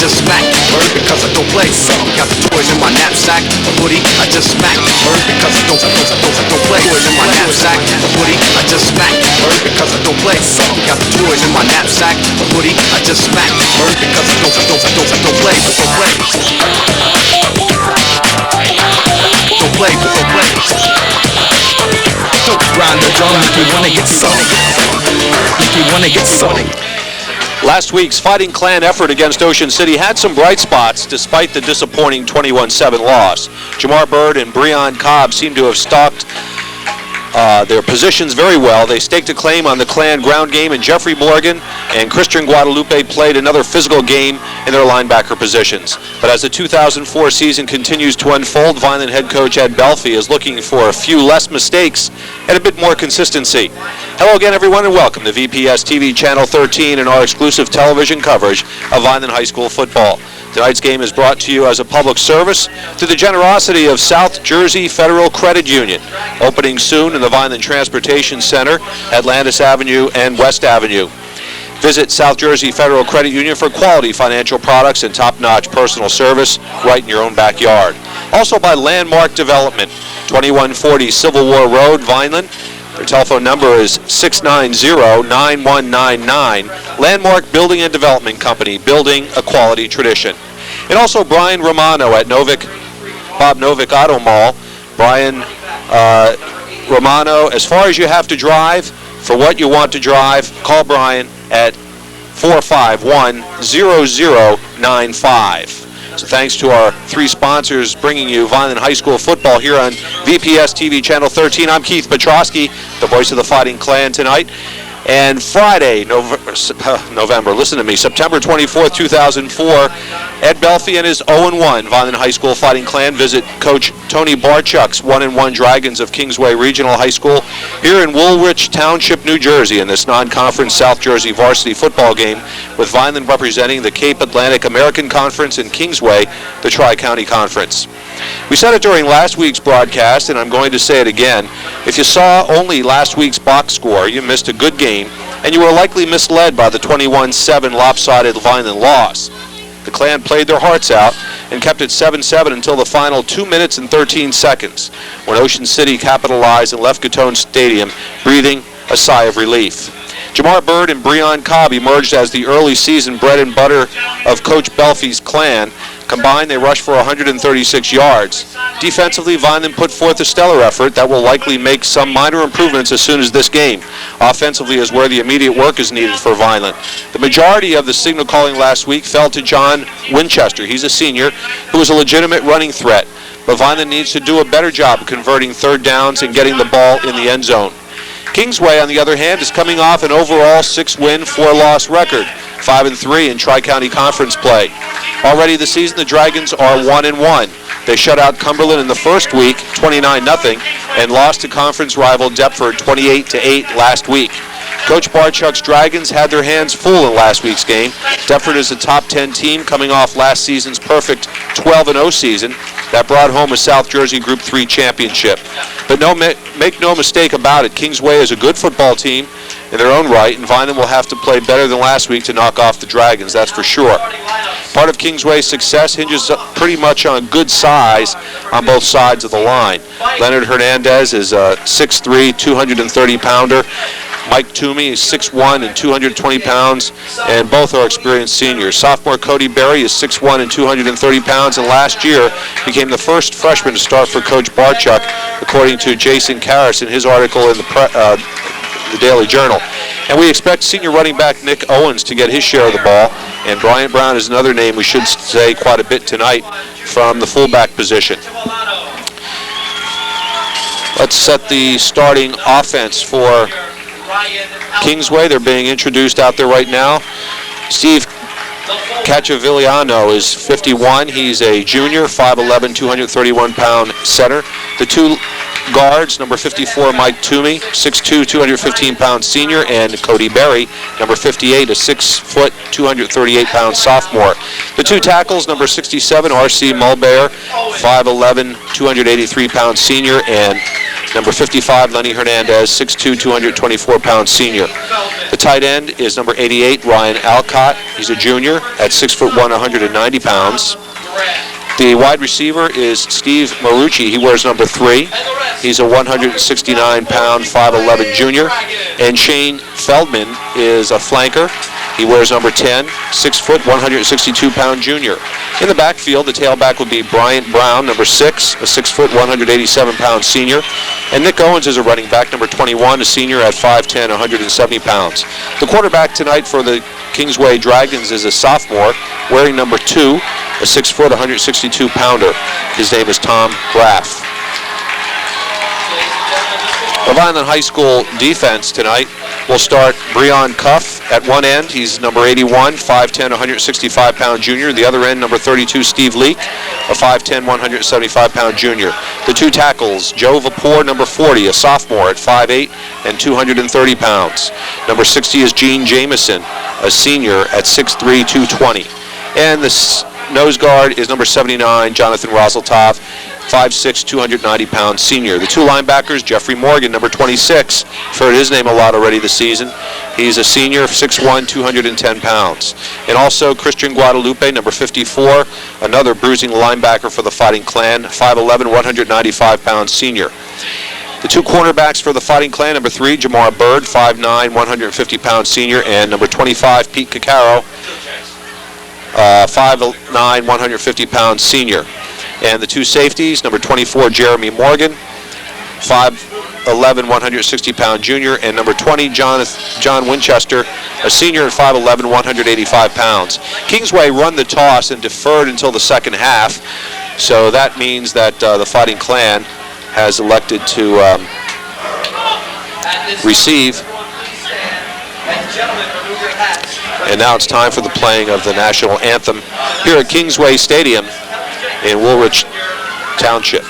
just smack the bird because I don't play some. Got the toys in my knapsack, a hoodie, I just smack the bird because I don't play. Toys in my knapsack, a hoodie, I just smack the bird because I don't play some. Got the toys in my knapsack, a hoodie, I just smack the bird because I don't play. Don't play. Don't grind the drum if you wanna get some. If you wanna get some. Last week's Fighting Clan effort against Ocean City had some bright spots despite the disappointing 21-7 loss. Jamar Bird and Breon Cobb seem to have stalked their positions very well. They staked a claim on the Clan ground game, and Jeffrey Morgan and Christian Guadalupe played another physical game in their linebacker positions. But as the 2004 season continues to unfold, Vineland head coach Ed Belfi is looking for a few less mistakes and a bit more consistency. Hello again, everyone, and welcome to VPS TV Channel 13 and our exclusive television coverage of Vineland High School football. Tonight's game is brought to you as a public service through the generosity of South Jersey Federal Credit Union, opening soon in the Vineland Transportation Center, Atlantis Avenue and West Avenue. Visit South Jersey Federal Credit Union for quality financial products and top-notch personal service right in your own backyard. Also by Landmark Development, 2140 Civil War Road, Vineland. Their telephone number is 690-9199. Landmark Building and Development Company, building a quality tradition. And also Brian Romano at Bob Novick Auto Mall. Brian Romano, as far as you have to drive, for what you want to drive, call Brian at 451-0095. So thanks to our three sponsors bringing you Vineland High School football here on VPS TV Channel 13. I'm Keith Petrosky, the voice of the Fighting Clan tonight. And Friday, September 24th, 2004, Ed Belfi and his 0-1 Vineland High School Fighting Clan visit Coach Tony Barchuk's 1-1 Dragons of Kingsway Regional High School here in Woolwich Township, New Jersey, in this non-conference South Jersey varsity football game, with Vineland representing the Cape Atlantic American Conference and Kingsway, the Tri-County Conference. We said it during last week's broadcast, and I'm going to say it again. If you saw only last week's box score, you missed a good game, and you were likely misled by the 21-7 lopsided Vineland loss. The Clan played their hearts out and kept it 7-7 until the final 2 minutes and 13 seconds, when Ocean City capitalized and left Gatone Stadium breathing a sigh of relief. Jamar Bird and Breon Cobb emerged as the early season bread and butter of Coach Belfi's Clan. Combined, they rushed for 136 yards. Defensively, Vineland put forth a stellar effort that will likely make some minor improvements as soon as this game. Offensively is where the immediate work is needed for Vineland. The majority of the signal calling last week fell to John Winchester. He's a senior who is a legitimate running threat, but Vineland needs to do a better job of converting third downs and getting the ball in the end zone. Kingsway, on the other hand, is coming off an overall 6-win, 4-loss record, 5-3 in Tri-County Conference play. Already this season, the Dragons are 1-1. They shut out Cumberland in the first week, 29-0, and lost to conference rival Deptford 28-8 last week. Coach Barchuk's Dragons had their hands full in last week's game. Deptford is a top 10 team coming off last season's perfect 12-0 season that brought home a South Jersey Group 3 championship. But make no mistake about it, Kingsway is a good football team in their own right, and Vineland will have to play better than last week to knock off the Dragons, that's for sure. Part of Kingsway's success hinges pretty much on good size on both sides of the line. Leonard Hernandez is a 6'3", 230-pounder. Mike Toomey is 6'1" and 220 pounds, and both are experienced seniors. Sophomore Cody Berry is 6'1" and 230 pounds, and last year became the first freshman to start for Coach Barchuk, according to Jason Karras in his article in the Daily Journal. And we expect senior running back Nick Owens to get his share of the ball, and Bryant Brown is another name we should say quite a bit tonight from the fullback position. Let's set the starting offense for Kingsway. They're being introduced out there right now. Steve Cacciavilliano is 51. He's a junior, 5'11", 231-pound center. The two guards, number 54, Mike Toomey, 6'2", 215-pound senior, and Cody Berry, number 58, a 6', 238-pound sophomore. The two tackles, number 67, R.C. Mulbear, 5'11", 283-pound senior, and number 55, Lenny Hernandez, 6'2", 224-pound senior. The tight end is number 88, Ryan Alcott. He's a junior at 6'1", 190 pounds. The wide receiver is Steve Marucci. He wears number 3. He's a 169-pound, 5'11" junior. And Shane Feldman is a flanker. He wears number 10, 6', 162-pound junior. In the backfield, the tailback would be Bryant Brown, number 6, a 6', 187-pound senior. And Nick Owens is a running back, number 21, a senior at 5'10", 170 pounds. The quarterback tonight for the Kingsway Dragons is a sophomore, wearing number 2, a 6', 162-pounder. His name is Tom Graff. The Vineland High School defense tonight will start Breon Cuff at one end. He's number 81, 5'10", 165-pound junior. The other end, number 32, Steve Leak, a 5'10", 175-pound junior. The two tackles, Joe Vapor, number 40, a sophomore at 5'8", and 230 pounds. Number 60 is Gene Jameson, a senior at 6'3", 220. And the nose guard is number 79, Jonathan Roseltov, 5'6", 290-pound senior. The two linebackers, Jeffrey Morgan, number 26. You've heard his name a lot already this season. He's a senior, 6'1", 210 pounds. And also Christian Guadalupe, number 54, another bruising linebacker for the Fighting Clan, 5'11", 195-pound senior. The two cornerbacks for the Fighting Clan, number 3, Jamar Bird, 5'9", 150-pound senior, and number 25, Pete Caccaro, 5'9", 150-pound senior. And the two safeties, number 24, Jeremy Morgan, 5'11", 160-pound junior, and number 20, John Winchester, a senior at 5'11", 185 pounds. Kingsway run the toss and deferred until the second half, so that means that the Fighting Clan has elected to receive. And now it's time for the playing of the national anthem here at Kingsway Stadium in Woolwich Township.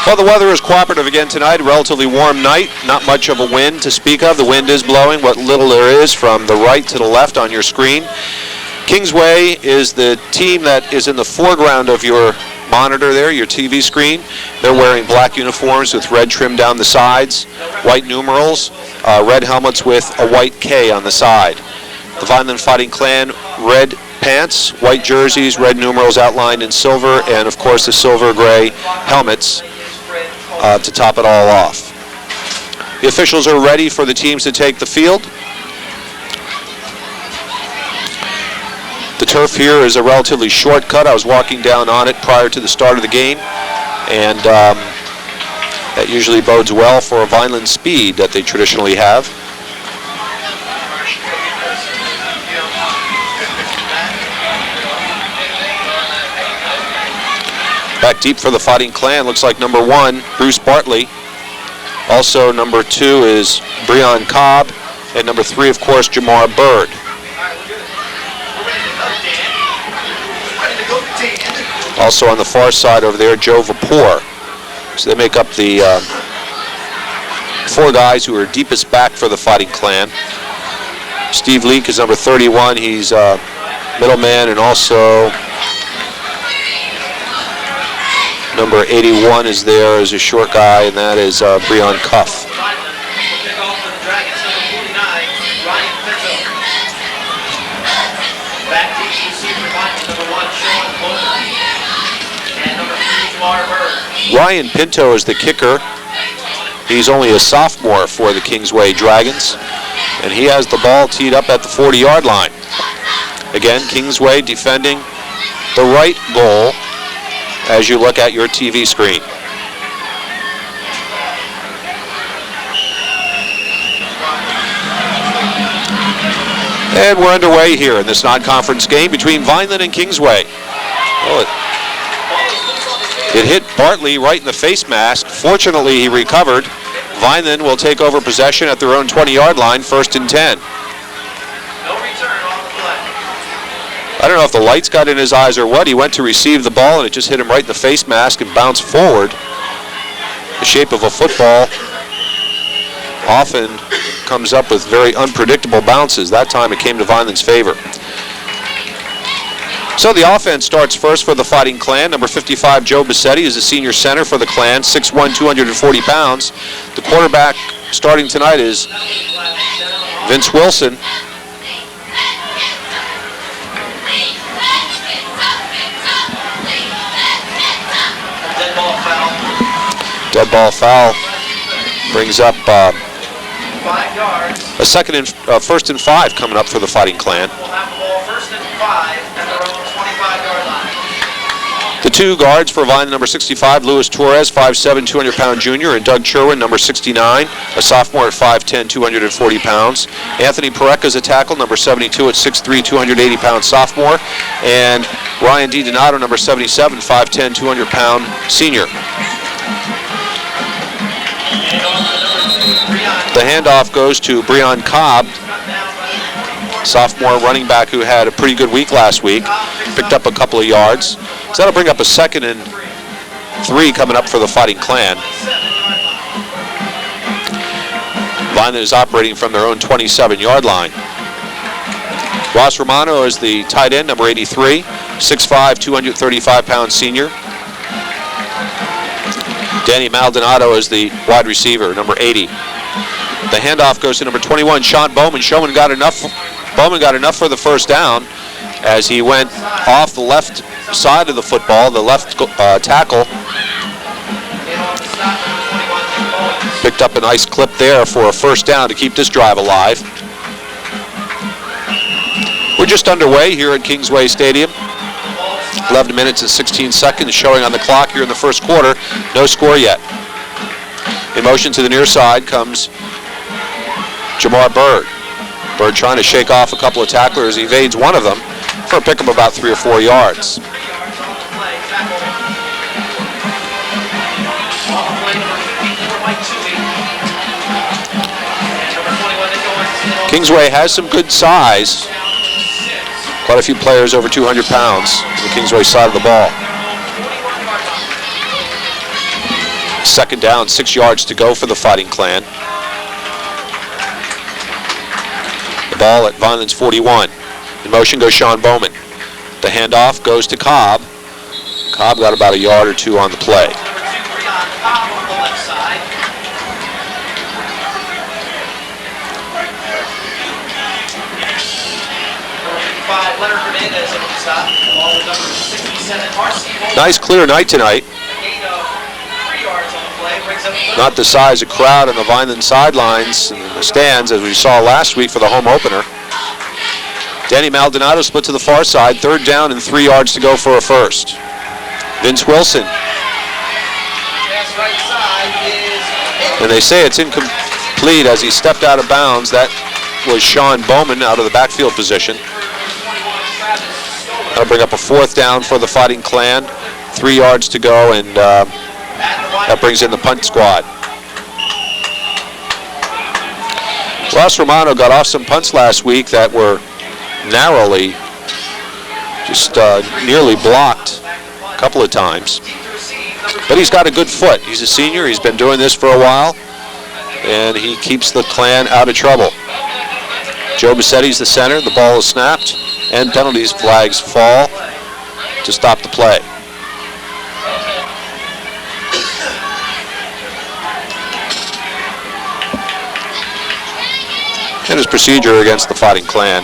Well, the weather is cooperative again tonight. A relatively warm night. Not much of a wind to speak of. The wind is blowing what little there is from the right to the left on your screen. Kingsway is the team that is in the foreground of your monitor there, your TV screen. They're wearing black uniforms with red trim down the sides, white numerals, red helmets with a white K on the side. The Vineland Fighting Clan, red pants, white jerseys, red numerals outlined in silver, and of course the silver-gray helmets to top it all off. The officials are ready for the teams to take the field. The turf here is a relatively short cut. I was walking down on it prior to the start of the game, and that usually bodes well for a Vineland speed that they traditionally have. Back deep for the Fighting Clan, looks like number 1, Bruce Bartley. Also number 2 is Breon Cobb, and number 3, of course, Jamar Bird. Also on the far side over there, Joe Vapor. So they make up the 4 guys who are deepest back for the Fighting Clan. Steve Leake is number 31. He's middleman, and also number 81 is there as a short guy, and that is Breon Cuff. Ryan Pinto is the kicker. He's only a sophomore for the Kingsway Dragons, and he has the ball teed up at the 40-yard line. Again, Kingsway defending the right goal as you look at your TV screen. And we're underway here in this non-conference game between Vineland and Kingsway. Oh, it hit Bartley right in the face mask. Fortunately, he recovered. Vineland will take over possession at their own 20-yard line, 1st and 10. I don't know if the lights got in his eyes or what. He went to receive the ball and it just hit him right in the face mask and bounced forward. The shape of a football often comes up with very unpredictable bounces. That time it came to Vineland's favor. So the offense starts first for the Fighting Clan. Number 55, Joe Bassetti, is the senior center for the Clan, 6'1", 240 pounds. The quarterback starting tonight is Vince Wilson. Dead ball foul brings up a 1st and 5 coming up for the Fighting Clan. The 2 guards for Vineland, number 65, Luis Torres, 5'7", 200-pound junior, and Doug Cherwin, number 69, a sophomore at 5'10", 240 pounds. Anthony Pareca is a tackle, number 72 at 6'3", 280-pound sophomore, and Ryan DiDonato, number 77, 5'10", 200-pound senior. The handoff goes to Breon Cobb, sophomore running back who had a pretty good week last week, picked up a couple of yards. So that'll bring up a 2nd and 3 coming up for the Fighting Clan. Vineland is operating from their own 27-yard line. Ross Romano is the tight end, number 83, 6'5", 235-pound senior. Danny Maldonado is the wide receiver, number 80. The handoff goes to number 21, Sean Bowman. Bowman got enough for the first down as he went off the left side of the football, the left tackle. Picked up a nice clip there for a first down to keep this drive alive. We're just underway here at Kingsway Stadium. 11 minutes and 16 seconds showing on the clock here in the first quarter. No score yet. In motion to the near side comes Jamar Bird. Bird trying to shake off a couple of tacklers. He evades one of them for a pickup of about 3 or 4 yards. Kingsway has some good size. Quite a few players over 200 pounds on the Kingsway side of the ball. 2nd down, 6 yards to go for the Fighting Clan. The ball at Vineland's 41. In motion goes Sean Bowman. The handoff goes to Cobb. Cobb got about a yard or 2 on the play. Nice clear night tonight. Not the size of crowd on the Vineland sidelines and the stands as we saw last week for the home opener. Danny Maldonado split to the far side. 3rd down and 3 yards to go for a first. Vince Wilson. And they say it's incomplete as he stepped out of bounds. That was Sean Bowman out of the backfield position. That'll bring up a 4th down for the Fighting Clan. 3 yards to go, and that brings in the punt squad. Ross Romano got off some punts last week that were narrowly, just nearly blocked. couple of times. But he's got a good foot. He's a senior. He's been doing this for a while. And he keeps the Clan out of trouble. Joe Bassetti's the center. The ball is snapped. And penalties flags fall to stop the play. And his procedure against the Fighting Clan.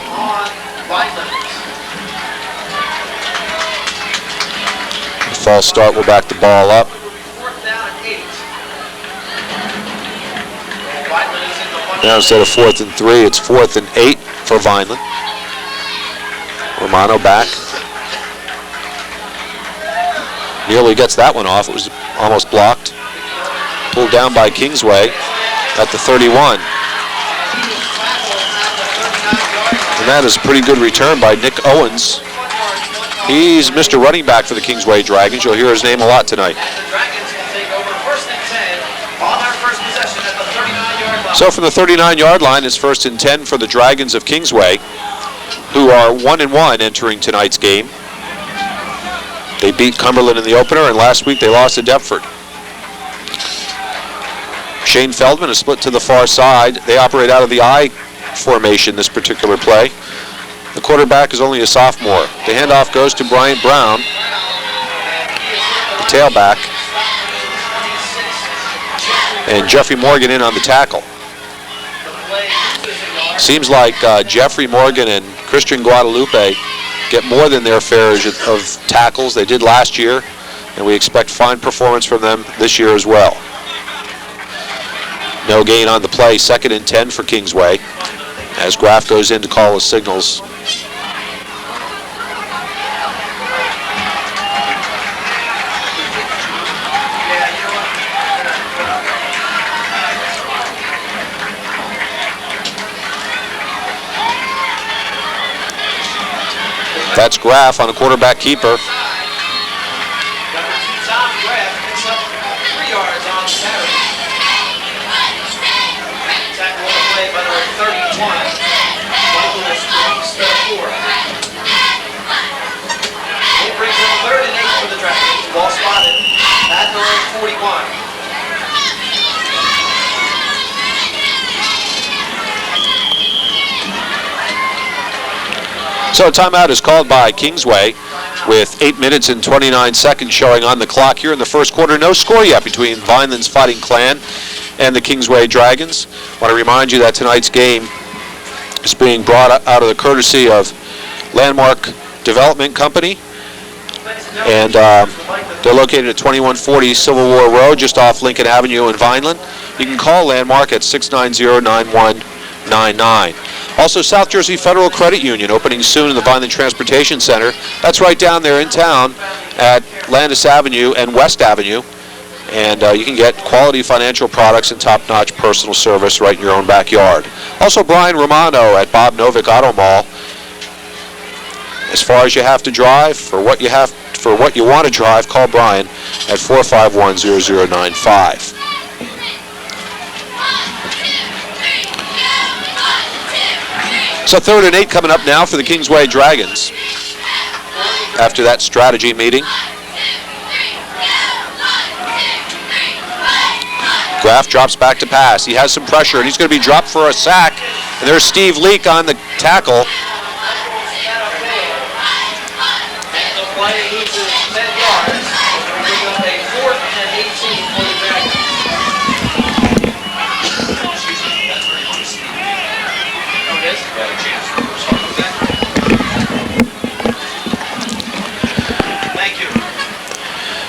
The false start will back the ball up. Now instead of 4th and 3, it's 4th and 8 for Vineland. Romano back. Nearly gets that one off. It was almost blocked. Pulled down by Kingsway at the 31. And that is a pretty good return by Nick Owens. He's Mr. Running Back for the Kingsway Dragons. You'll hear his name a lot tonight. So from the 39-yard line, it's 1st and 10 for the Dragons of Kingsway, who are 1-1 entering tonight's game. They beat Cumberland in the opener, and last week they lost to Deptford. Shane Feldman is split to the far side. They operate out of the I formation this particular play. The quarterback is only a sophomore. The handoff goes to Bryant Brown, the tailback, and Jeffrey Morgan in on the tackle. Seems like Jeffrey Morgan and Christian Guadalupe get more than their fair of tackles. They did last year, and we expect fine performance from them this year as well. No gain on the play. 2nd and 10 for Kingsway as Graff goes in to call his signals. That's Graff on a quarterback keeper. Ball spotted at number 41. So a timeout is called by Kingsway with 8 minutes and 29 seconds showing on the clock here in the first quarter. No score yet between Vineland's Fighting Clan and the Kingsway Dragons. I want to remind you that tonight's game is being brought out of the courtesy of Landmark Development Company. And they're located at 2140 Civil War Road, just off Lincoln Avenue in Vineland. You can call Landmark at 690-9199. Also, South Jersey Federal Credit Union opening soon in the Vineland Transportation Center. That's right down there in town at Landis Avenue and West Avenue. And you can get quality financial products and top-notch personal service right in your own backyard. Also, Brian Romano at Bob Novick Auto Mall. As far as you have to drive, for what you want to drive, call Brian at 451-0095. So 3rd and 8 coming up now for the Kingsway Dragons after that strategy meeting. Graff drops back to pass. He has some pressure, and he's going to be dropped for a sack. And there's Steve Leake on the tackle.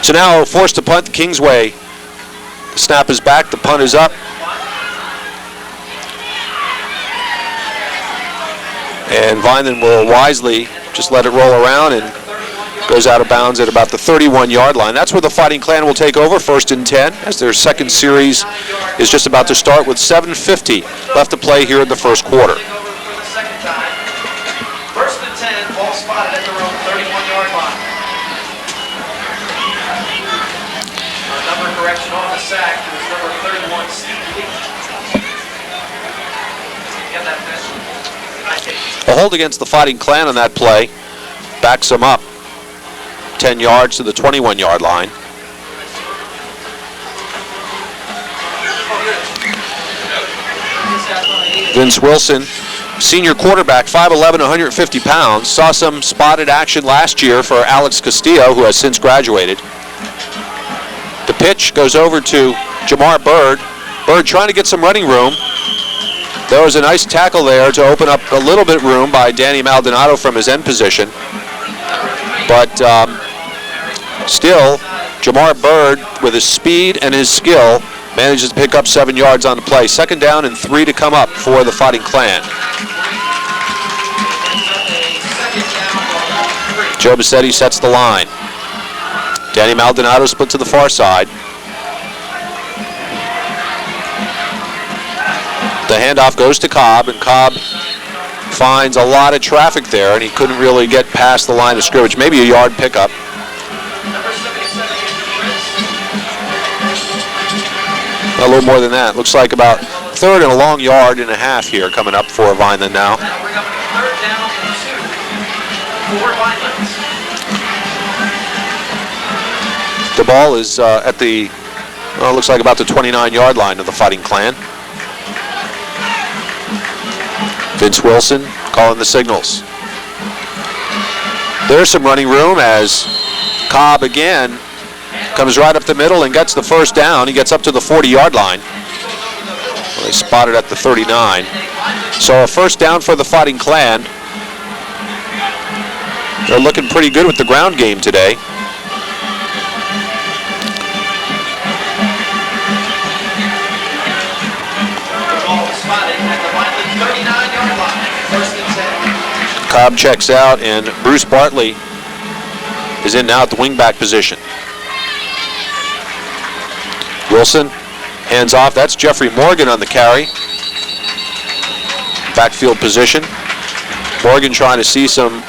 So now forced to punt, Kingsway. The snap is back, the punt is up. And Vineland will wisely just let it roll around and goes out of bounds at about the 31-yard line. That's where the Fighting Clan will take over, 1st and 10, as their second series is just about to start with 7:50 left to play here in the first quarter. 1st and 10, ball spotted at their own 31-yard line. Number correction on the sack. It was number 31, Steve Lee. Get that fish. A hold against the Fighting Clan on that play backs them up. 10 yards to the 21-yard line. Vince Wilson, senior quarterback, 5'11", 150 pounds. Saw some spotted action last year for Alex Castillo, who has since graduated. The pitch goes over to Jamar Bird. Bird trying to get some running room. There was a nice tackle there to open up a little bit room by Danny Maldonado from his end position. But still, Jamar Bird, with his speed and his skill, manages to pick up 7 yards on the play. 2nd down and 3 to come up for the Fighting Clan. Joe Bassetti sets the line. Danny Maldonado split to the far side. The handoff goes to Cobb, and Cobb finds a lot of traffic there, and he couldn't really get past the line of scrimmage. Maybe a yard pickup. A little more than that. Looks like about 3rd and a long yard and a half here coming up for Vineland now. The ball is at the, well, looks like about the 29-yard line of the Fighting Clan. Vince Wilson calling the signals. There's some running room as Cobb again comes right up the middle and gets the 1st down. He gets up to the 40-yard line. Well, they spotted at the 39. So a 1st down for the Fighting Clan. They're looking pretty good with the ground game today. Cobb checks out, and Bruce Bartley is in now at the wingback position. Wilson hands off. That's Jeffrey Morgan on the carry. Backfield position. Morgan trying to see some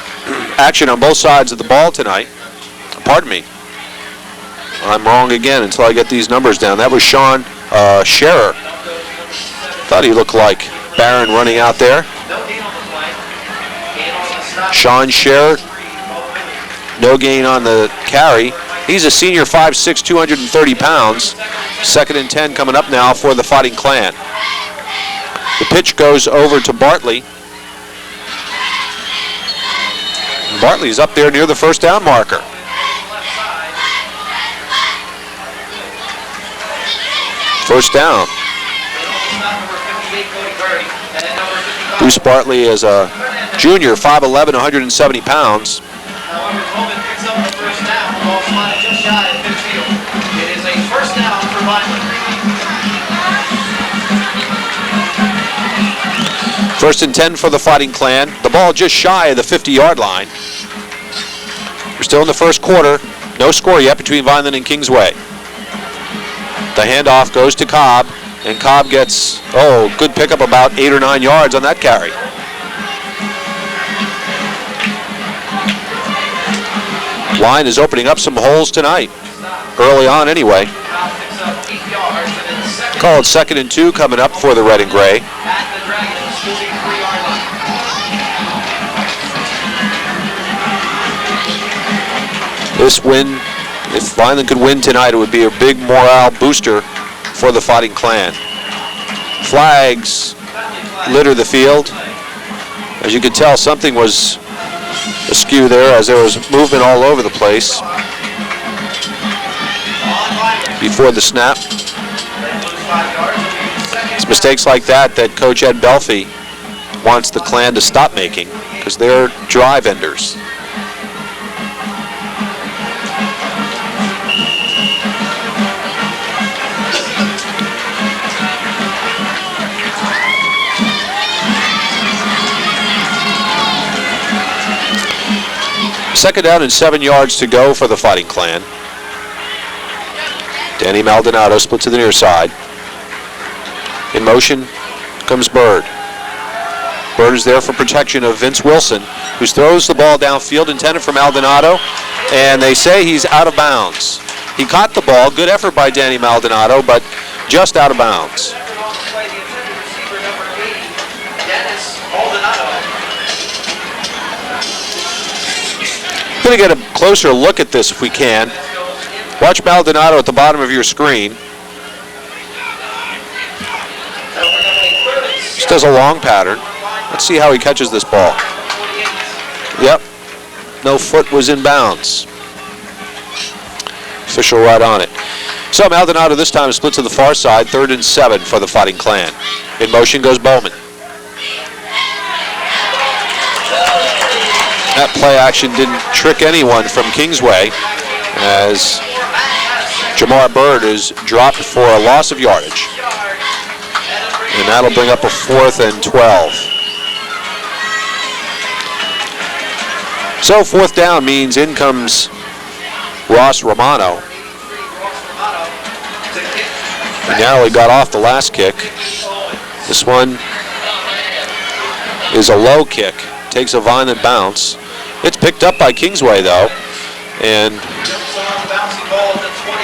action on both sides of the ball tonight. Pardon me. I'm wrong again until I get these numbers down. That was Sean Scherer. Thought he looked like Barron running out there. Sean Scherer, no gain on the carry. He's a senior, 5'6", 230 pounds. 2nd and 10 coming up now for the Fighting Clan. The pitch goes over to Bartley. Bartley's up there near the 1st down marker. First down. Bruce Bartley is a junior, 5'11", 170 pounds. First and 10 for the Fighting Clan. The ball just shy of the 50-yard line. We're still in the 1st quarter. No score yet between Vineland and Kingsway. The handoff goes to Cobb, and Cobb gets, good pickup, about 8 or 9 yards on that carry. Line is opening up some holes tonight, early on anyway. Call it 2nd and 2 coming up for the red and gray. This win, if Vineland could win tonight, it would be a big morale booster for the Fighting Clan. Flags litter the field. As you can tell, something was askew there as there was movement all over the place before the snap. It's mistakes like that that Coach Ed Belfi wants the Clan to stop making, because they're drive enders. Second down and 7 yards to go for the Fighting Clan. Danny Maldonado split to the near side. In motion comes Bird. Bird is there for protection of Vince Wilson, who throws the ball downfield intended for Maldonado, and they say he's out of bounds. He caught the ball. Good effort by Danny Maldonado, but just out of bounds. Going to get a closer look at this if we can. Watch Maldonado at the bottom of your screen. Just does a long pattern. Let's see how he catches this ball. Yep. No foot was in bounds. Official right on it. So Maldonado this time split to the far side, 3rd and 7 for the Fighting Clan. In motion goes Bowman. That play action didn't trick anyone from Kingsway, as Jamar Bird is dropped for a loss of yardage. And that'll bring up a 4th and 12. So 4th down means in comes Ross Romano. He narrowly got off the last kick. This one is a low kick. Takes a violent bounce. It's picked up by Kingsway, though. And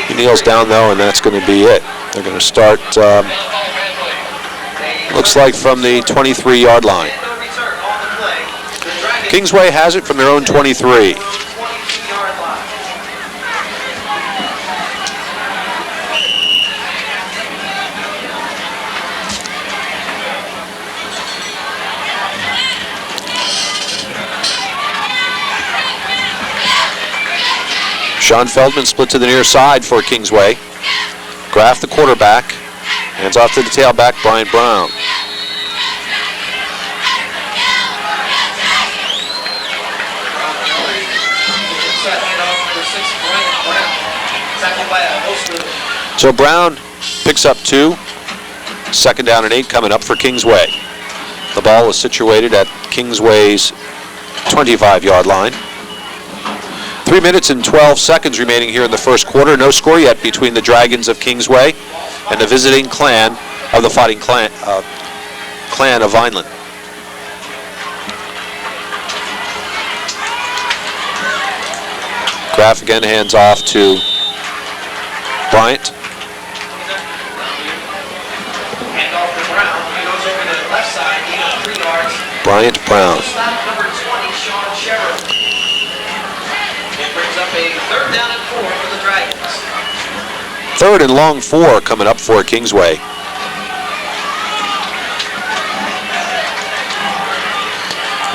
he kneels down, though, and that's going to be it. They're going to start, looks like from the 23-yard line. Kingsway has it from their own 23. Sean Feldman split to the near side for Kingsway. Graff, the quarterback, hands off to the tailback, Brian Brown. So Brown picks up 2. 2nd down and 8 coming up for Kingsway. The ball is situated at Kingsway's 25-yard line. 3 minutes and 12 seconds remaining here in the first quarter. No score yet between the Dragons of Kingsway and the visiting clan of the Fighting Clan of Vineland. Graff again hands off to Bryant. Bryant Brown. Third down and 4 for the Dragons. 3rd and long 4 coming up for Kingsway.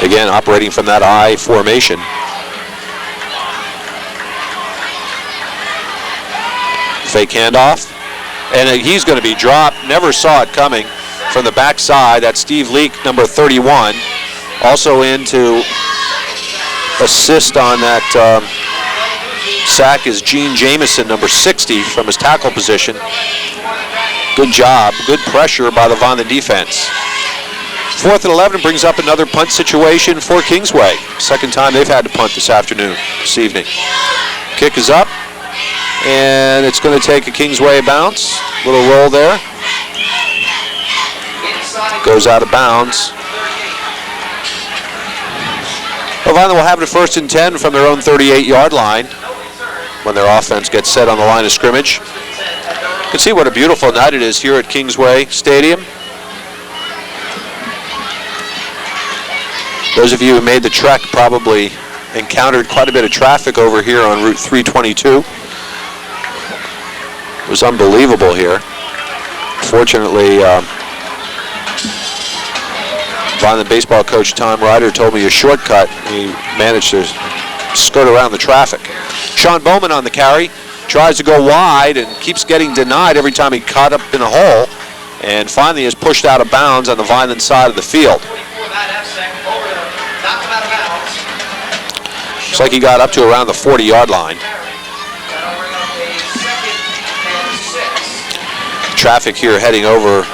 Again, operating from that I formation. Fake handoff. And he's going to be dropped. Never saw it coming from the backside. That's Steve Leake, number 31. Also in to assist on that sack is Gene Jamison, number 60, from his tackle position. Good job, good pressure by the Vineland defense. 4th and 11 brings up another punt situation for Kingsway. Second time they've had to punt this evening. Kick is up, and it's going to take a Kingsway bounce. Little roll there. Goes out of bounds. Well, Vineland will have it 1st and 10 from their own 38-yard line when their offense gets set on the line of scrimmage. You can see what a beautiful night it is here at Kingsway Stadium. Those of you who made the trek probably encountered quite a bit of traffic over here on Route 322. It was unbelievable here. Fortunately, Vineland baseball coach Tom Ryder told me a shortcut. He managed to skirt around the traffic. Sean Bowman on the carry, tries to go wide and keeps getting denied every time he caught up in a hole, and finally is pushed out of bounds on the Vineland side of the field. Looks like he got up to around the 40-yard line. Traffic here heading over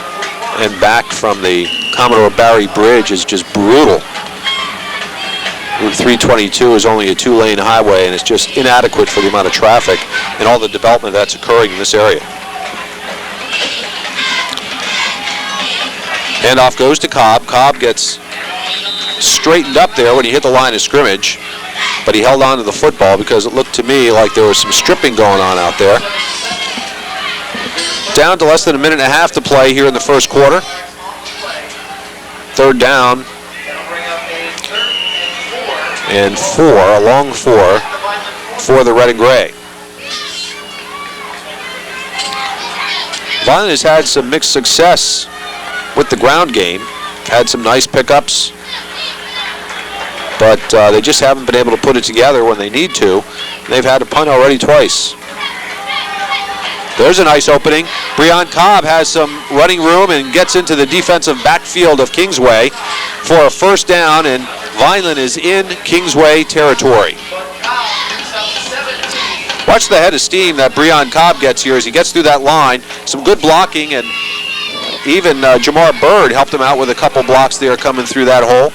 and back from the Commodore Barry Bridge is just brutal. Route 322 is only a 2-lane highway, and it's just inadequate for the amount of traffic and all the development that's occurring in this area. Handoff goes to Cobb. Cobb gets straightened up there when he hit the line of scrimmage, but he held on to the football because it looked to me like there was some stripping going on out there. Down to less than a minute and a half to play here in the first quarter. 3rd down. and 4, a long 4 for the red and gray. Vineland has had some mixed success with the ground game, had some nice pickups, but they just haven't been able to put it together when they need to. They've had a punt already twice. There's a nice opening. Breon Cobb has some running room and gets into the defensive backfield of Kingsway for a first down, and Vineland is in Kingsway territory. Watch the head of steam that Breon Cobb gets here as he gets through that line. Some good blocking, and even Jamar Bird helped him out with a couple blocks there coming through that hole,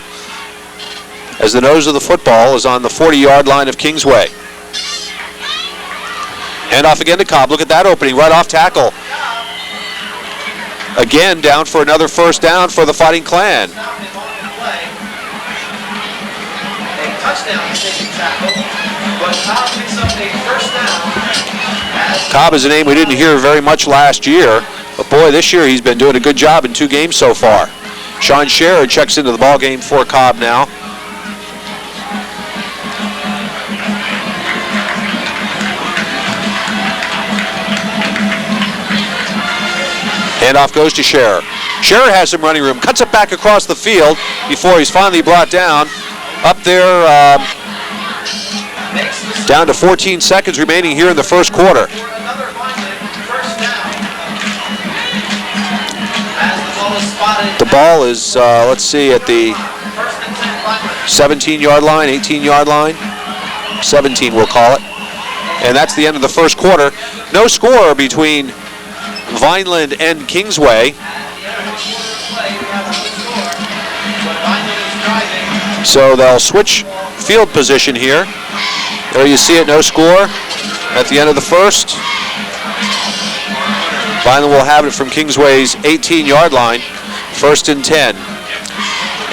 as the nose of the football is on the 40-yard line of Kingsway. Hand off again to Cobb. Look at that opening right off tackle. Again, down for another first down for the Fighting Clan. Cobb is a name we didn't hear very much last year, but boy, this year he's been doing a good job in 2 games so far. Sean Scherer checks into the ball game for Cobb now. Handoff goes to Scherer. Scherer has some running room, cuts it back across the field before he's finally brought down. Up there, down to 14 seconds remaining here in the first quarter. The ball is, let's see, at the 17-yard line, 18-yard line. 17, we'll call it. And that's the end of the first quarter. No score between Vineland and Kingsway. So they'll switch field position here. There you see it, no score at the end of the first. Vineland will have it from Kingsway's 18-yard line, 1st and 10.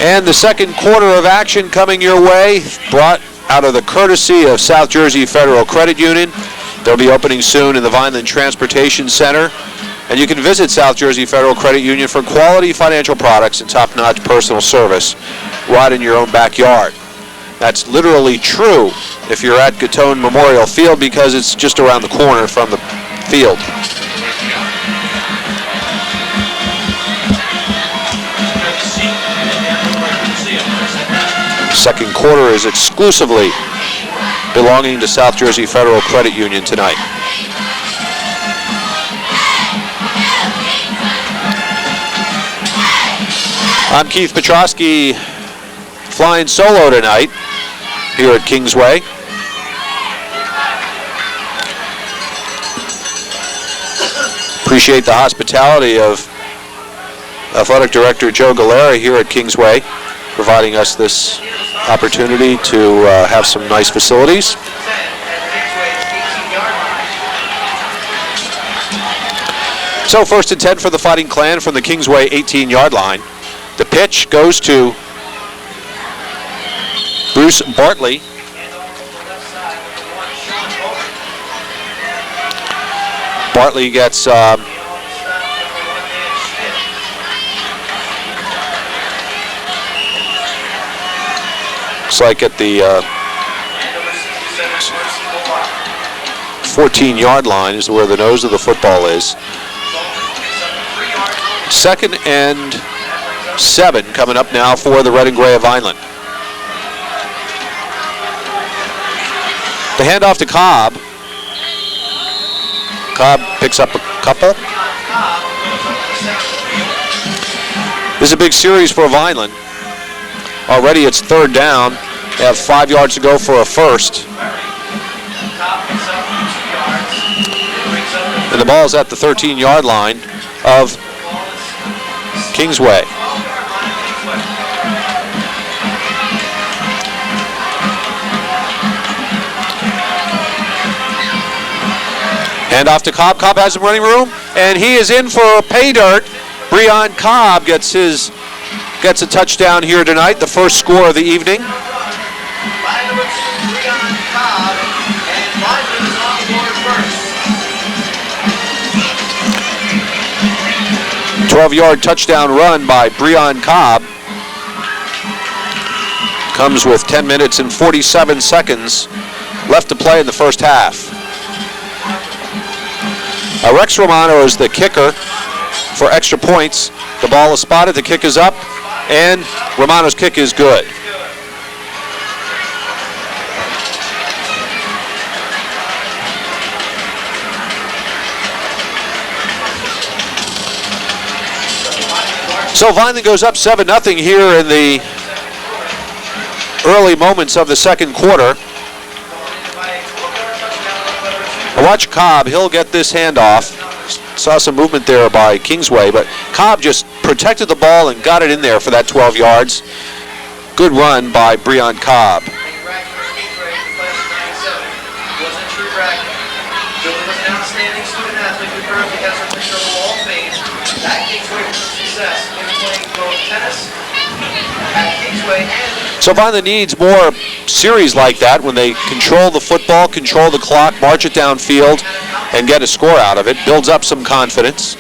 And the second quarter of action coming your way, brought out of the courtesy of South Jersey Federal Credit Union. They'll be opening soon in the Vineland Transportation Center. And you can visit South Jersey Federal Credit Union for quality financial products and top-notch personal service right in your own backyard. That's literally true if you're at Gatone Memorial Field, because it's just around the corner from the field. Second quarter is exclusively belonging to South Jersey Federal Credit Union tonight. I'm Keith Petrosky, flying solo tonight here at Kingsway. Appreciate the hospitality of Athletic Director Joe Galera here at Kingsway, providing us this opportunity to have some nice facilities. So 1st and 10 for the Fighting Clan from the Kingsway 18-yard line. The pitch goes to Bruce Bartley. Bartley gets looks like at the 14-yard line is where the nose of the football is. 2nd and 7 coming up now for the red and gray of Vineland. The handoff to Cobb. Cobb picks up a couple. This is a big series for Vineland. Already it's 3rd down. They have 5 yards to go for a first. And the ball is at the 13-yard line of Kingsway. Hand off to Cobb. Cobb has some running room, and he is in for pay dirt. Breon Cobb gets a touchdown here tonight, the first score of the evening. 12-yard touchdown run by Breon Cobb. comes with 10 minutes and 47 seconds left to play in the first half. Rex Romano is the kicker for extra points. The ball is spotted, the kick is up, and Romano's kick is good. So Vineland goes up 7-0 here in the early moments of the second quarter. Watch Cobb, he'll get this handoff. Saw some movement there by Kingsway, but Cobb just protected the ball and got it in there for that 12 yards. Good run by Breon Cobb. So Vineland needs more series like that when they control the football, control the clock, march it downfield, and get a score out of it. Builds up some confidence.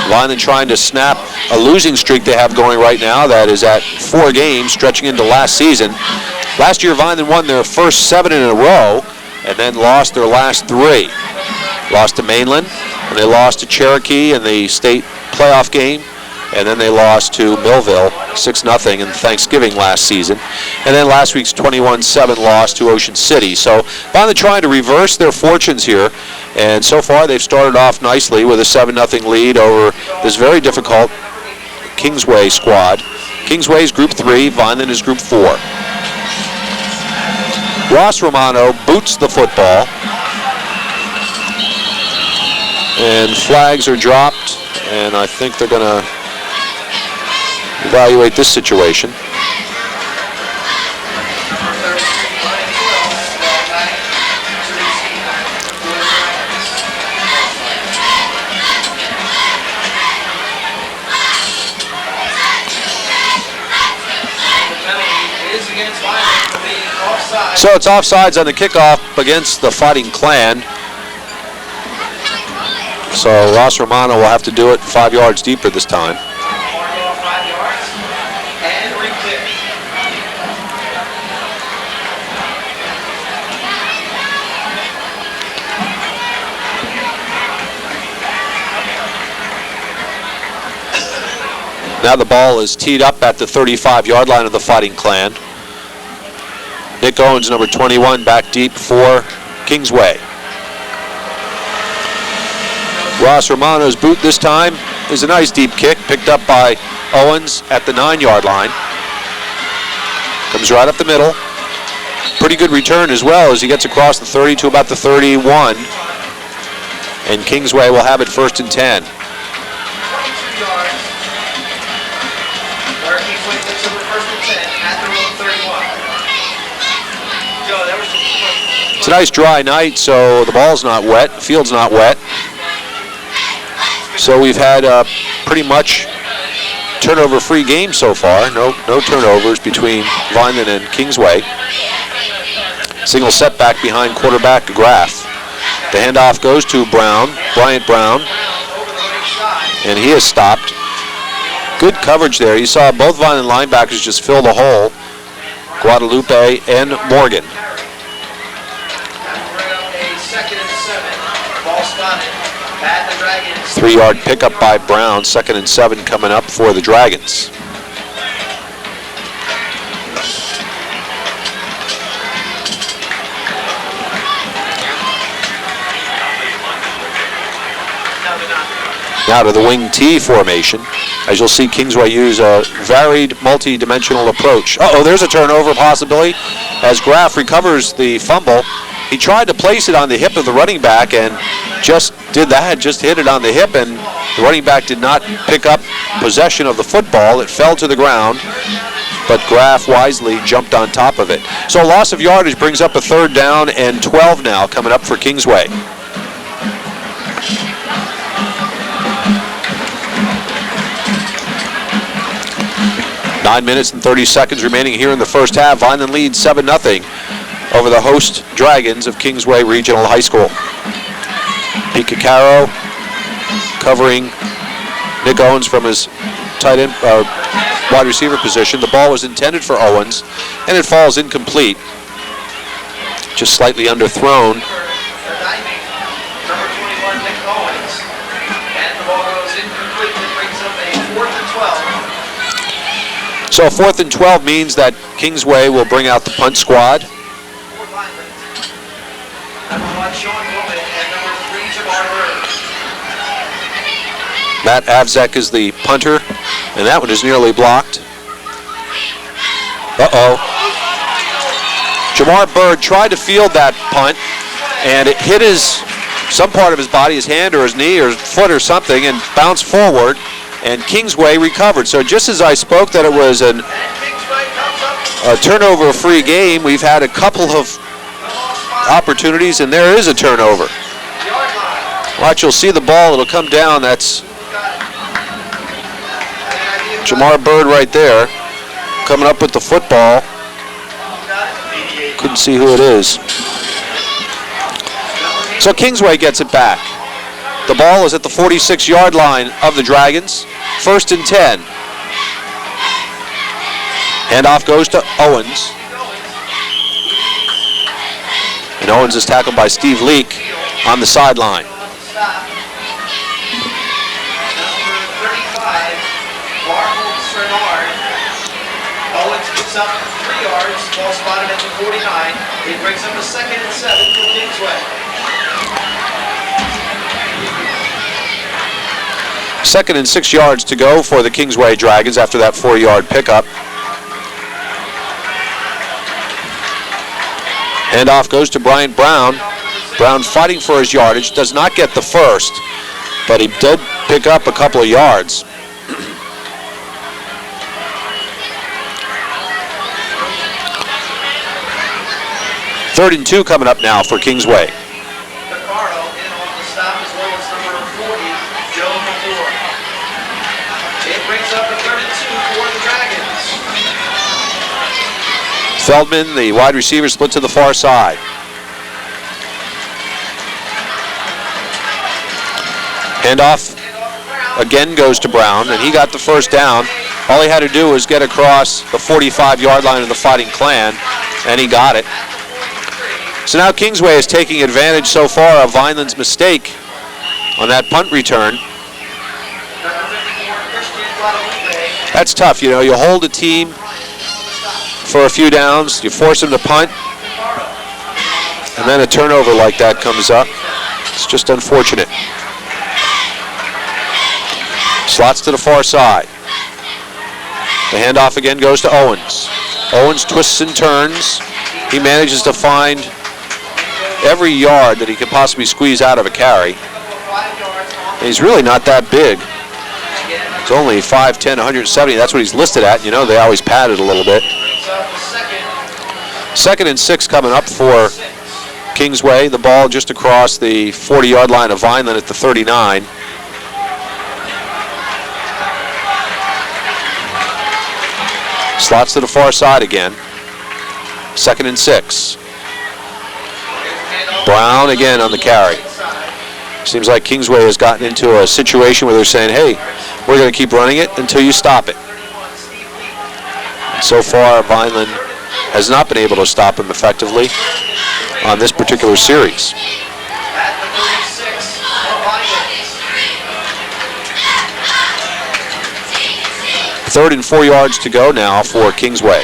Vineland trying to snap a losing streak they have going right now that is at 4 games, stretching into last season. Last year, Vineland won their first 7 in a row and then lost their last 3. Lost to Mainland, and they lost to Cherokee in the state playoff game. And then they lost to Millville 6-0 in Thanksgiving last season. And then last week's 21-7 loss to Ocean City. So Vineland trying to reverse their fortunes here. And so far they've started off nicely with a 7-0 lead over this very difficult Kingsway squad. Kingsway's Group 3, Vineland is Group 4. Ross Romano boots the football. And flags are dropped. And I think they're going to evaluate this situation. So it's offsides on the kickoff against the Fighting Clan. So Ross Romano will have to do it 5 yards deeper this time. Now the ball is teed up at the 35-yard line of the Fighting Clan. Nick Owens, number 21, back deep for Kingsway. Ross Romano's boot this time is a nice deep kick, picked up by Owens at the 9-yard line. Comes right up the middle. Pretty good return as well as he gets across the 30 to about the 31. And Kingsway will have it 1st and 10. It's a nice dry night, so the ball's not wet, the field's not wet. So we've had pretty much turnover-free game so far. No turnovers between Vineland and Kingsway. Single setback behind quarterback Graff. The handoff goes to Bryant Brown, and he is stopped. Good coverage there. You saw both Vineland linebackers just fill the hole, Guadalupe and Morgan. 3-yard pickup by Brown. 2nd and 7 coming up for the Dragons. Now to the wing T formation. As you'll see, Kingsway use a varied, multi-dimensional approach. Uh-oh, there's a turnover possibility as Graff recovers the fumble. He tried to place it on the hip of the running back and just did that, just hit it on the hip, and the running back did not pick up possession of the football. It fell to the ground, but Graff wisely jumped on top of it. So loss of yardage brings up a 3rd down and 12 now coming up for Kingsway. Nine minutes and 30 seconds remaining here in the first half. Vineland leads 7-0 over the host Dragons of Kingsway Regional High School. Pete Caccaro covering Nick Owens from his tight end wide receiver position. The ball was intended for Owens, and it falls incomplete. Just slightly underthrown. Number 21, Nick Owens. And the ball goes incomplete. It brings up a 4th and 12. So a 4th and 12 means that Kingsway will bring out the punt squad. Number 1, Sean Bowman, and number 3, Jamar Bird. Matt Avzek is the punter, and that one is nearly blocked. Uh-oh. Jamar Bird tried to field that punt, and it hit some part of his body, his hand or his knee or his foot or something, and bounced forward, and Kingsway recovered. So just as I spoke that it was a turnover-free game, we've had a couple of opportunities, and there is a turnover. Watch, you'll see the ball. It'll come down. That's Jamar Bird right there, coming up with the football. Couldn't see who it is. So Kingsway gets it back. The ball is at the 46-yard line of the Dragons. 1st and 10. Handoff goes to Owens. And Owens is tackled by Steve Leake on the sideline. Number 35, Marvel Bernard. Owens picks up 3 yards. Ball spotted at the 49. It brings up a 2nd and 7 for Kingsway. 2nd and 6 yards to go for the Kingsway Dragons after that 4-yard pickup. Handoff goes to Bryant Brown. Brown fighting for his yardage, does not get the first, but he did pick up a couple of yards. Third and 2 coming up now for Kingsway. Picardo in on the stop as well as number 40, Joe McClure. It brings up a 3rd and 2 for the Dragons. Feldman, the wide receiver, split to the far side. Handoff again goes to Brown, and he got the first down. All he had to do was get across the 45-yard line of the Fighting Clan, and he got it. So now Kingsway is taking advantage so far of Vineland's mistake on that punt return. That's tough, you know. You hold a team for a few downs, you force them to punt, and then a turnover like that comes up. It's just unfortunate. Slots to the far side. The handoff again goes to Owens. Owens twists and turns. He manages to find every yard that he could possibly squeeze out of a carry. And he's really not that big. He's only 5'10", 170. That's what he's listed at. You know, they always pad it a little bit. 2nd and 6 coming up for Kingsway. The ball just across the 40-yard line of Vineland at the 39. Slots to the far side again. 2nd and 6. Brown again on the carry. Seems like Kingsway has gotten into a situation where they're saying, hey, we're going to keep running it until you stop it. And so far, Vineland has not been able to stop him effectively on this particular series. 3rd and 4 yards to go now for Kingsway.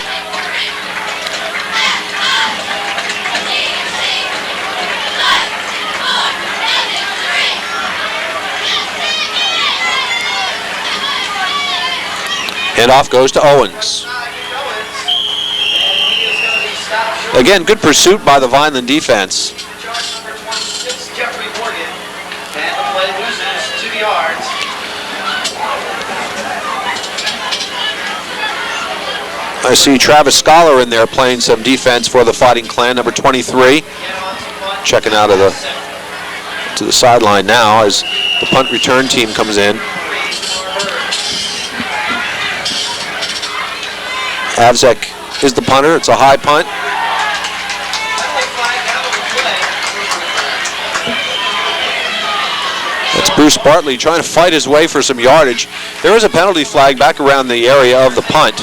Handoff goes to Owens. Again, good pursuit by the Vineland defense. Jeffrey Morgan, and the play loses 2 yards. I see Travis Scholar in there playing some defense for the Fighting Clan, number 23. Checking out of to the sideline now as the punt return team comes in. Avzek is the punter. It's a high punt. That's Bruce Bartley trying to fight his way for some yardage. There is a penalty flag back around the area of the punt.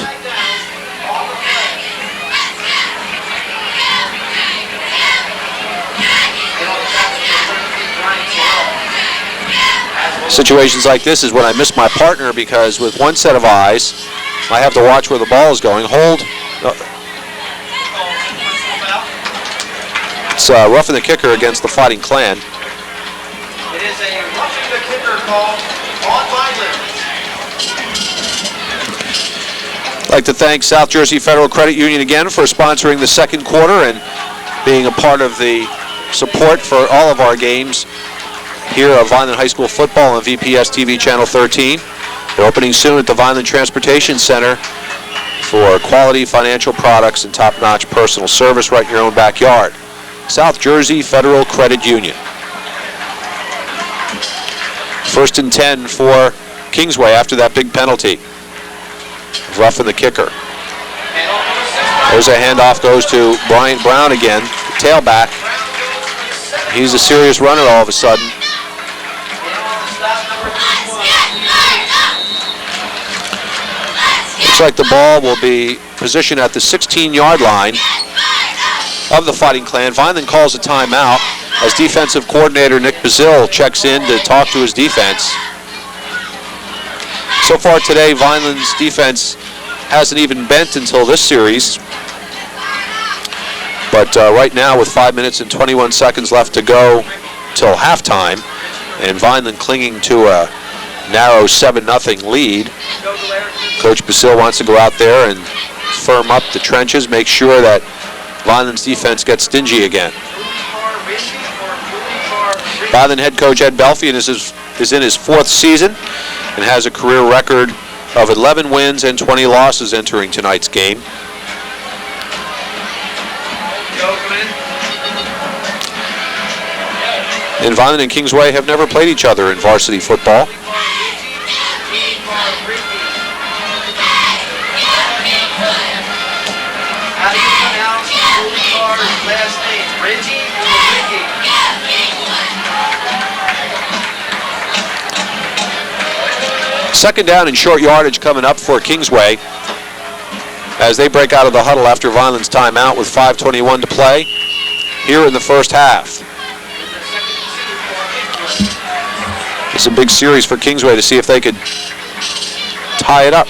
Situations like this is when I miss my partner, because with one set of eyes, I have to watch where the ball is going. Hold. It's roughing the kicker against the Fighting Clan. It is a roughing the kicker call on Vineland. I'd like to thank South Jersey Federal Credit Union again for sponsoring the second quarter and being a part of the support for all of our games here at Vineland High School football on VPS TV Channel 13. They're opening soon at the Vineland Transportation Center for quality financial products and top-notch personal service right in your own backyard. South Jersey Federal Credit Union. 1st and 10 for Kingsway after that big penalty. Roughing the kicker. There's a handoff, goes to Bryant Brown again, the tailback. He's a serious runner all of a sudden. Looks like the ball will be positioned at the 16-yard line of the Fighting Clan. Vineland calls a timeout as defensive coordinator Nick Bazil checks in to talk to his defense. So far today, Vineland's defense hasn't even bent until this series. But right now, with 5 minutes and 21 seconds left to go till halftime, and Vineland clinging to a narrow 7-0 lead, Coach Bazil wants to go out there and firm up the trenches, make sure that Vineland's defense gets stingy again. Vineland head coach Ed Belfian is in his 4th season and has a career record of 11 wins and 20 losses entering tonight's game. And Vineland and Kingsway have never played each other in varsity football. Second down and short yardage coming up for Kingsway as they break out of the huddle after Vineland's timeout with 5:21 to play here in the first half. It's a big series for Kingsway to see if they could tie it up.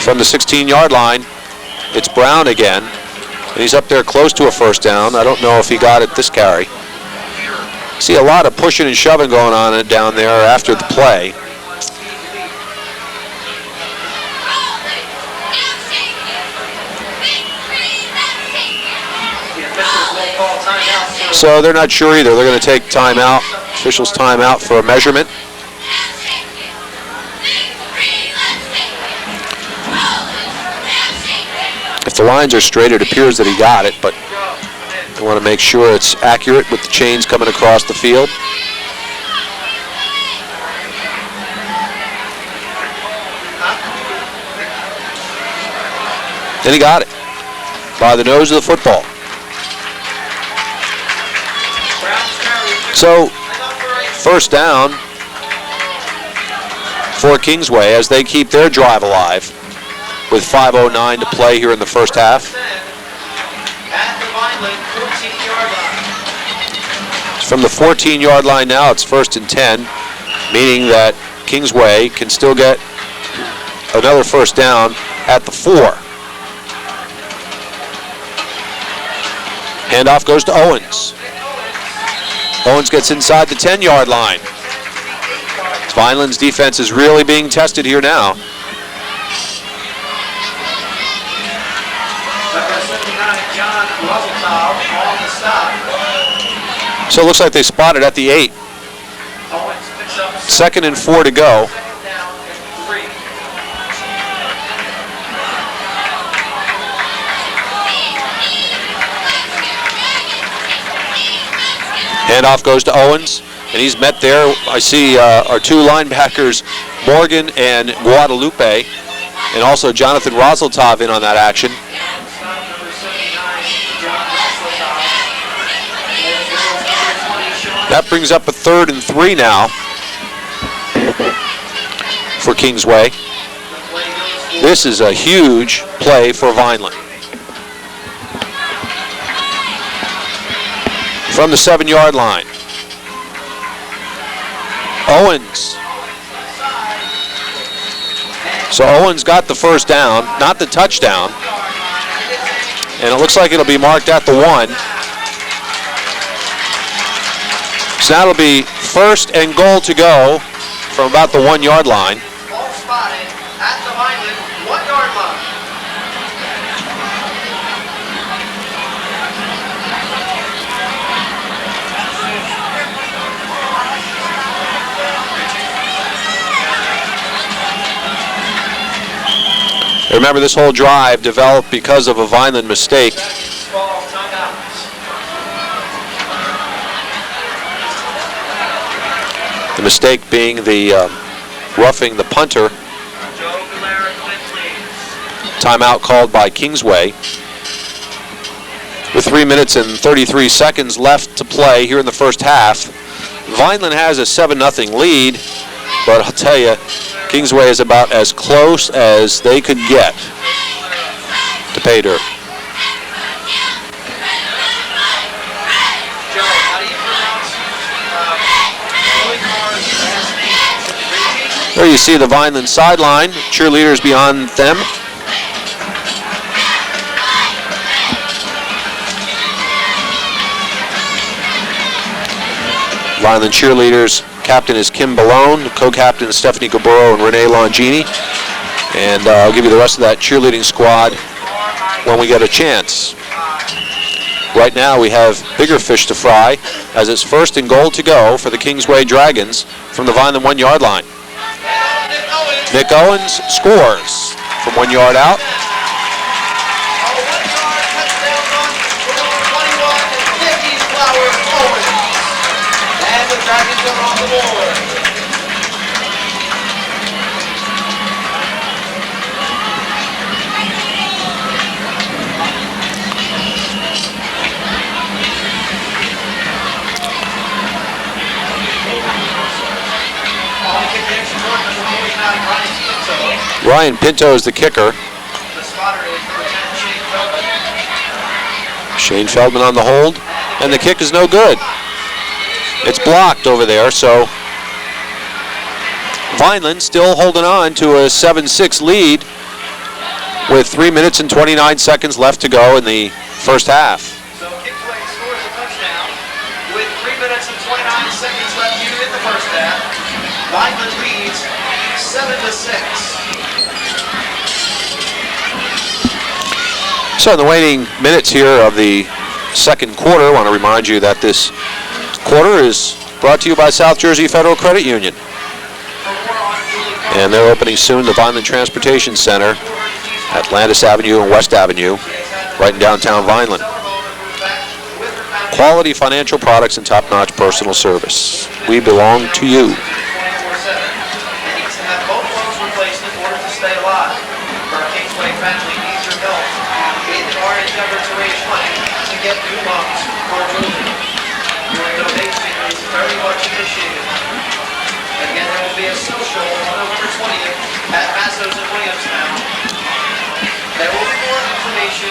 From the 16-yard line, it's Brown again, and he's up there close to a first down. I don't know if he got it this carry. See a lot of pushing and shoving going on down there after the play. So they're not sure either. They're going to take timeout, officials timeout for a measurement. If the lines are straight, it appears that he got it, but I want to make sure it's accurate with the chains coming across the field. And he got it by the nose of the football. So, first down for Kingsway as they keep their drive alive with 5:09 to play here in the first half. From the 14-yard line now, it's 1st and 10, meaning that Kingsway can still get another first down at the 4. Handoff goes to Owens. Owens gets inside the 10-yard line. Vineland's defense is really being tested here now. So it looks like they spotted at the 8. 2nd and 4 to go. Handoff goes to Owens, and he's met there. I see our 2 linebackers, Morgan and Guadalupe, and also Jonathan Roseltov in on that action. That brings up a 3rd and 3 now for Kingsway. This is a huge play for Vineland. From the 7-yard line. Owens. So Owens got the first down, not the touchdown. And it looks like it'll be marked at the 1. So that'll be 1st and goal to go from about the 1-yard line. Ball spotted at the Vineland 1-yard line. Remember, this whole drive developed because of a Vineland mistake. Ball timeouts. The mistake being the roughing the punter. Timeout called by Kingsway. With 3 minutes and 33 seconds left to play here in the first half. Vineland has a 7-0 lead, but I'll tell you, Kingsway is about as close as they could get to pay dirt. Joe, how do you pronounce There you see the Vineland sideline, cheerleaders beyond them. Vineland cheerleaders, captain is Kim Balone, co-captain Stephanie Gaboro and Renee Longini. And I'll give you the rest of that cheerleading squad when we get a chance. Right now we have bigger fish to fry as it's 1st and goal to go for the Kingsway Dragons from the Vineland 1-yard line. Nick Owens scores from 1 yard out. And the Dragons are on the board. On the kick, the extra point, number 49, Ryan Pinto. Ryan Pinto is the kicker. The spotter is number 10, Shane Feldman. Shane Feldman on the hold, and the kick is no good. It's blocked over there, so Vineland still holding on to a 7-6 lead with 3 minutes and 29 seconds left to go in the first half. So Kingsway scores a touchdown with 3 minutes and 29 seconds left here in the first half. Vineland leads 7-6. So in the waning minutes here of the second quarter, I want to remind you that this quarter is brought to you by South Jersey Federal Credit Union. And they're opening soon the Vineland Transportation Center at Landis Avenue and West Avenue, right in downtown Vineland. Quality financial products and top-notch personal service. We belong to you. And needs to have both lungs replaced in order to stay alive. Our Kingsway family needs your help in our endeavor to raise money to get new lungs for Julie. Your donation is very much appreciated. Again, there will be a social on November 20th at Masso's in Williamstown. There will be more information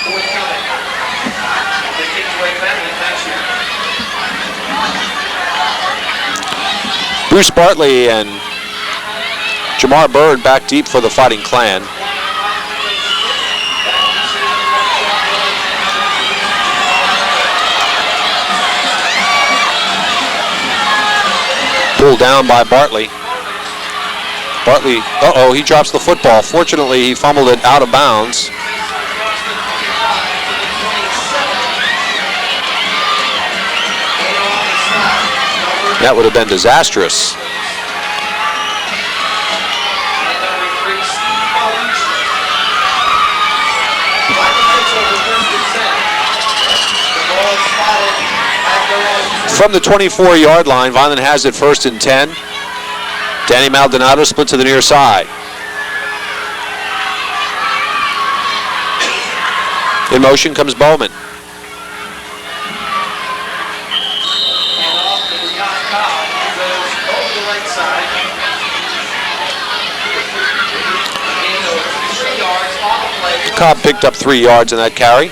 forthcoming. The Kingsway family thanks you. Bruce Bartley and Jamar Bird back deep for the Fighting Clan. Pulled down by Bartley. Bartley, he drops the football. Fortunately, he fumbled it out of bounds. That would have been disastrous. From the 24-yard line, Vineland has it 1st and 10. Danny Maldonado split to the near side. In motion comes Bowman. Cobb picked up 3 yards in that carry.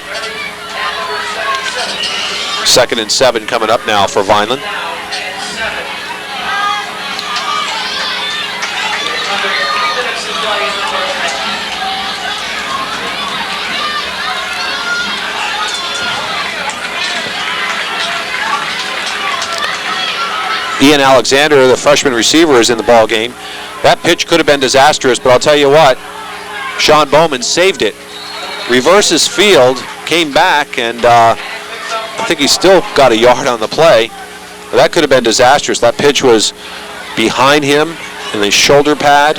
2nd and 7 coming up now for Vineland. Ian Alexander, the freshman receiver, is in the ball game. That pitch could have been disastrous, but I'll tell you what, Sean Bowman saved it. Reverses field, came back, and I think he still got a yard on the play. But that could have been disastrous. That pitch was behind him in the shoulder pad,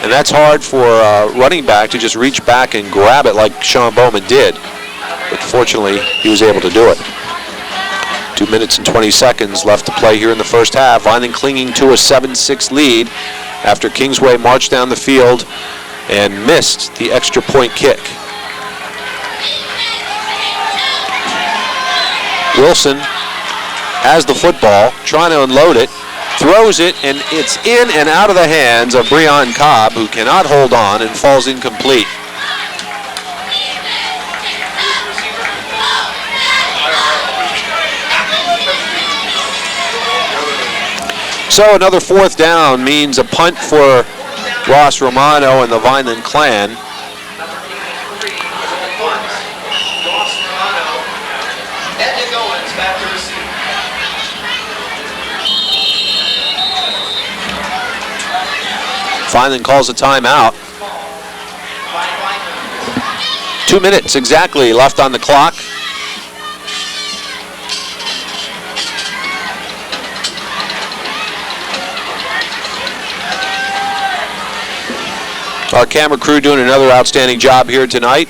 and that's hard for a running back to just reach back and grab it like Sean Bowman did. But fortunately, he was able to do it. 2 minutes and 20 seconds left to play here in the first half. Vineland clinging to a 7-6 lead after Kingsway marched down the field and missed the extra point kick. Wilson has the football, trying to unload it, throws it, and it's in and out of the hands of Breon Cobb, who cannot hold on and falls incomplete. So another 4th down means a punt for Ross Romano and the Vineland Clan. Vineland calls a timeout. 2 minutes exactly left on the clock. Our camera crew doing another outstanding job here tonight.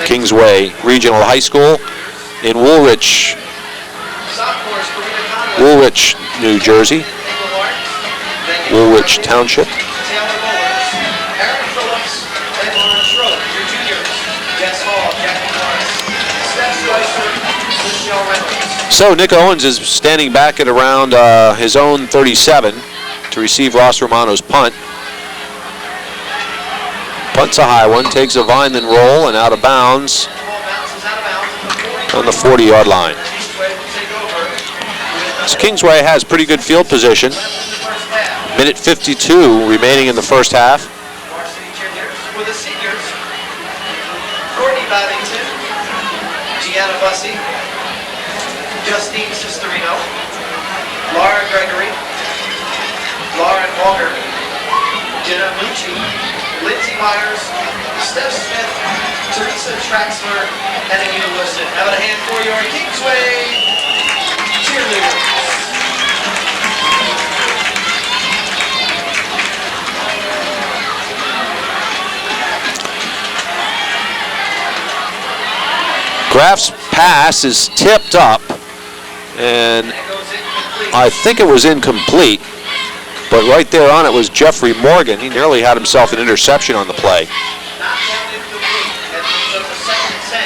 Kingsway Regional High School in Woolwich, New Jersey. Woolwich Township. So Nick Owens is standing back at around his own 37 to receive Ross Romano's punt. Punt's a high one, takes a Vineland roll and out of bounds on the 40-yard line. So Kingsway has pretty good field position. Minute 52 remaining in the first half. For the seniors, Courtney Babington, Gianna Bussey, Justine Sisterino, Laura Gregory, Lauren Walker, Jenna Mucci, Lindsay Myers, Steph Smith, Teresa Traxler, and Anita Wilson. How about a hand for your Kingsway cheerleaders? Graf's pass is tipped up, and I think it was incomplete, but right there on it was Jeffrey Morgan. He nearly had himself an interception on the play. Not down incomplete, and so for 2nd and 10.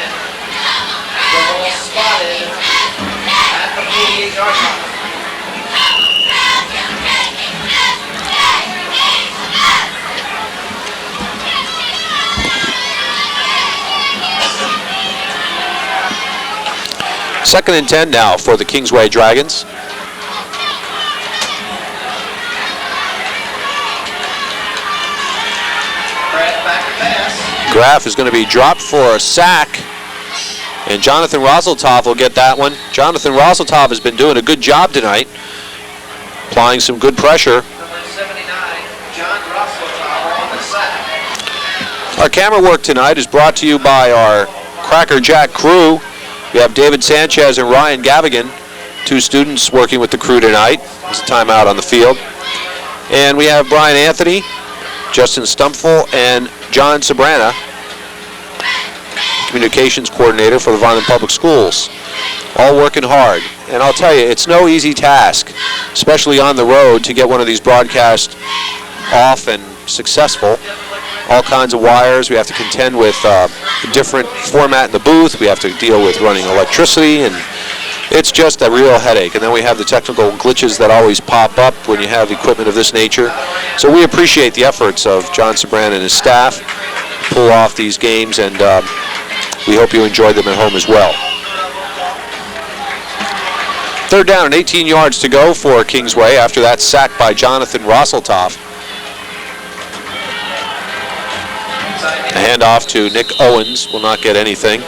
The ball spotted at the 48-yard line. Second and 10 now for the Kingsway Dragons. Graf is going to be dropped for a sack, and Jonathan Roseltoff will get that one. Jonathan Roseltoff has been doing a good job tonight, applying some good pressure. Number 79, John Roseltoff on the sack. Our camera work tonight is brought to you by our Cracker Jack crew. We have David Sanchez and Ryan Gavigan, 2 students working with the crew tonight. There's a timeout on the field. And we have Brian Anthony, Justin Stumpful, and John Sabrana, communications coordinator for the Vineland Public Schools. All working hard. And I'll tell you, it's no easy task, especially on the road, to get one of these broadcasts off and successful. All kinds of wires. We have to contend with a different format in the booth. We have to deal with running electricity and It's just a real headache. And then we have the technical glitches that always pop up when you have equipment of this nature. So we appreciate the efforts of John Sabran and his staff to pull off these games, and we hope you enjoy them at home as well. Third down and 18 yards to go for Kingsway after that sack by Jonathan Rosseltoff. A handoff to Nick Owens will not get anything.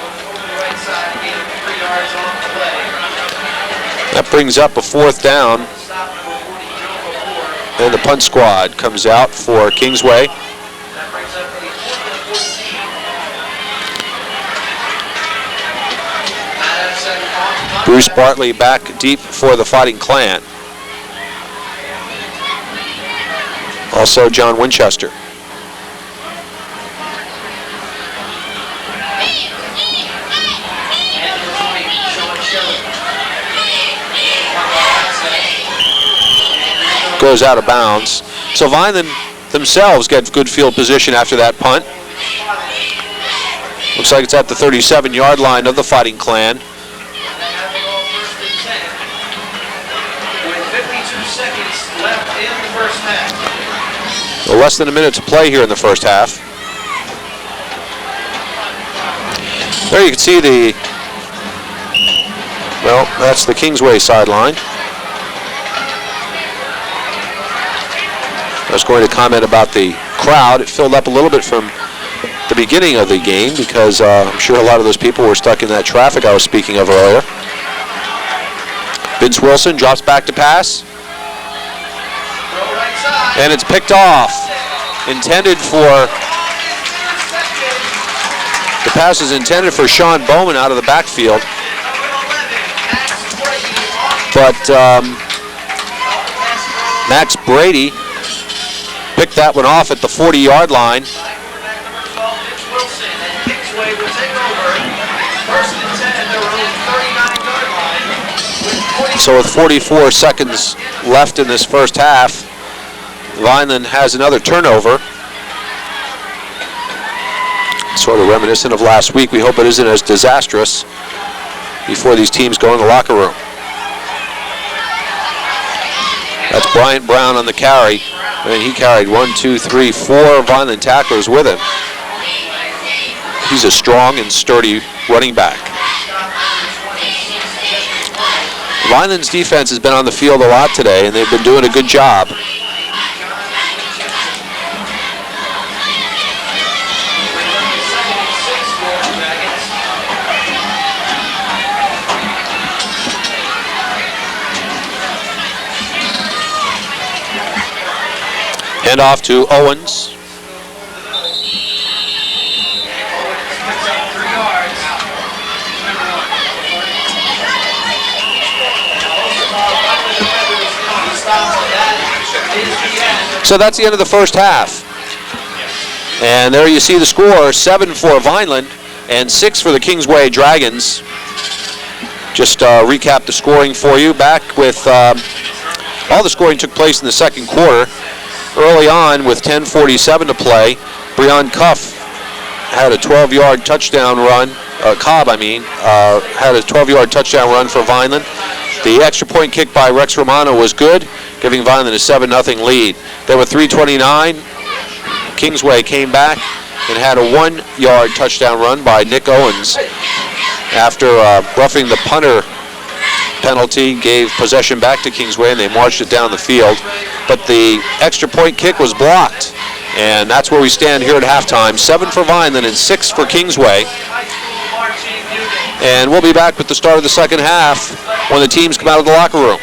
That brings up a fourth down. And the punt squad comes out for Kingsway. Bruce Bartley back deep for the Fighting Clan. Also John Winchester. Goes out of bounds. So Vineland themselves get good field position after that punt. Looks like it's at the 37-yard line of the Fighting Clan. With 52 seconds left in the first half. Well, less than a minute to play here in the first half. There you can see that's the Kingsway sideline. I was going to comment about the crowd. It filled up a little bit from the beginning of the game because I'm sure a lot of those people were stuck in that traffic I was speaking of earlier. Vince Wilson drops back to pass. And it's picked off. The pass is intended for Sean Bowman out of the backfield. But Max Brady picked that one off at the 40-yard line. So with 44 seconds left in this first half, Vineland has another turnover. Sort of reminiscent of last week. We hope it isn't as disastrous before these teams go in the locker room. That's Bryant Brown on the carry. And he carried 4 Vineland tacklers with him. He's a strong and sturdy running back. Vineland's defense has been on the field a lot today, and they've been doing a good job. Hand off to Owens. So that's the end of the first half. And there you see the score, 7 for Vineland and 6 for the Kingsway Dragons. Just recap the scoring for you. Back with all the scoring took place in the second quarter. Early on, with 10:47 to play, Breon Cuff had a 12-yard touchdown run. Cobb, had a 12-yard touchdown run for Vineland. The extra point kick by Rex Romano was good, giving Vineland a 7-0 lead. There were 3:29. Kingsway came back and had a 1-yard touchdown run by Nick Owens after roughing the punter penalty, gave possession back to Kingsway, and they marched it down the field. But the extra point kick was blocked, and that's where we stand here at halftime. 7 for Vineland and 6 for Kingsway. And we'll be back with the start of the second half when the teams come out of the locker room.